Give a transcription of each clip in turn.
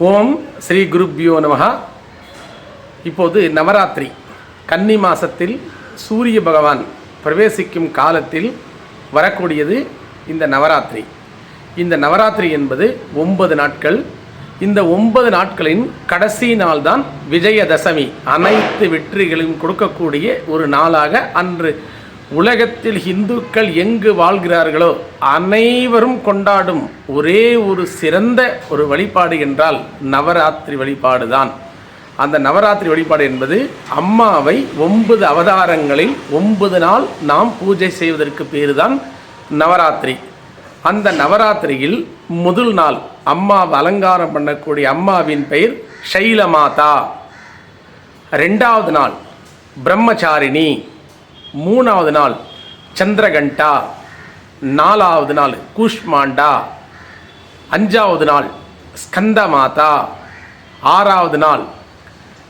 ஓம் ஸ்ரீ குருப்யோ நமஹ. இப்போது நவராத்திரி கன்னி மாதத்தில் சூரிய பகவான் பிரவேசிக்கும் காலத்தில் வரக்கூடியது இந்த நவராத்திரி. இந்த நவராத்திரி என்பது 9 நாட்கள். இந்த 9 நாட்களின் கடைசி நாள்தான் விஜயதசமி. அனைத்து வெற்றிகளையும் கொடுக்கக்கூடிய ஒரு நாளாக அன்று உலகத்தில் இந்துக்கள் எங்கு வாழ்கிறார்களோ அனைவரும் கொண்டாடும் ஒரே ஒரு சிறந்த ஒரு வழிபாடு என்றால் நவராத்திரி வழிபாடு தான். அந்த நவராத்திரி வழிபாடு என்பது அம்மாவை 9 அவதாரங்களில் 9 நாள் நாம் பூஜை செய்வதற்கு பேரு தான் நவராத்திரி. அந்த நவராத்திரியில் முதல் நாள் அம்மாவை அலங்காரம் பண்ணக்கூடிய அம்மாவின் பெயர் ஷைலமாதா. 2வது நாள் பிரம்மச்சாரிணி. 3வது நாள் சந்திரகண்டா. 4வது நாள் கூஷ்மாண்டா. 5வது நாள் ஸ்கந்தமாதா. 6வது நாள்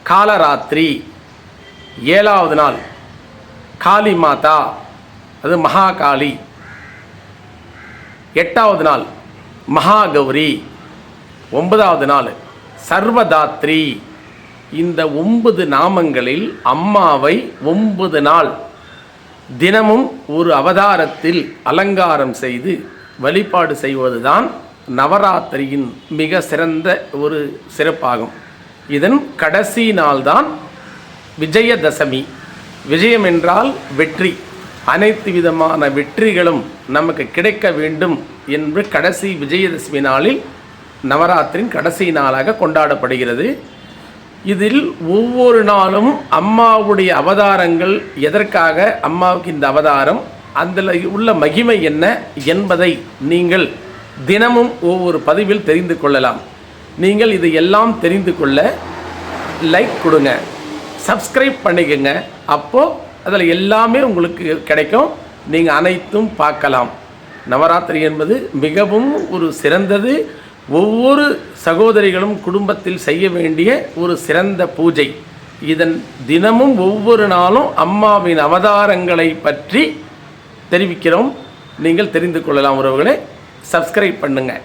காலராத்திரி. 7வது நாள் காளி மாதா, அது மகாகாளி. 8வது நாள் மகாகௌரி. 9வது நாள் சர்வதாத்ரி. இந்த 9 நாமங்களில் அம்மாவை 9 நாள் தினமும் ஒரு அவதாரத்தில் அலங்காரம் செய்து வழிபாடு செய்வதுதான் நவராத்திரியின் மிக சிறந்த ஒரு சிறப்பாகும். இதன் கடைசி நாள்தான் விஜயதசமி. விஜயம் என்றால் வெற்றி. அனைத்து விதமான வெற்றிகளும் நமக்கு கிடைக்க வேண்டும் என்று கடைசி விஜயதசமி நாளில் நவராத்திரியின் கடைசி நாளாக கொண்டாடப்படுகிறது. இதில் ஒவ்வொரு நாளும் அம்மாவுடைய அவதாரங்கள், எதற்காக அம்மாவுக்கு இந்த அவதாரம், அதில் உள்ள மகிமை என்ன என்பதை நீங்கள் தினமும் ஒவ்வொரு பதிவில் தெரிந்து கொள்ளலாம். நீங்கள் இது எல்லாம் தெரிந்து கொள்ள லைக் கொடுங்க, சப்ஸ்கிரைப் பண்ணிக்கோங்க. அப்போது அதில் எல்லாமே உங்களுக்கு கிடைக்கும். நீங்கள் அனைத்தும் பார்க்கலாம். நவராத்திரி என்பது மிகவும் ஒரு சிறந்தது. ஒவ்வொரு சகோதரிகளும் குடும்பத்தில் செய்ய வேண்டிய ஒரு சிறந்த பூஜை. இதன் தினமும் ஒவ்வொரு நாளும் அம்மாவின் அவதாரங்களை பற்றி தெரிவிக்கிறோம். நீங்கள் தெரிந்து கொள்ளலாம். உறவுகளை சப்ஸ்கிரைப் பண்ணுங்கள்.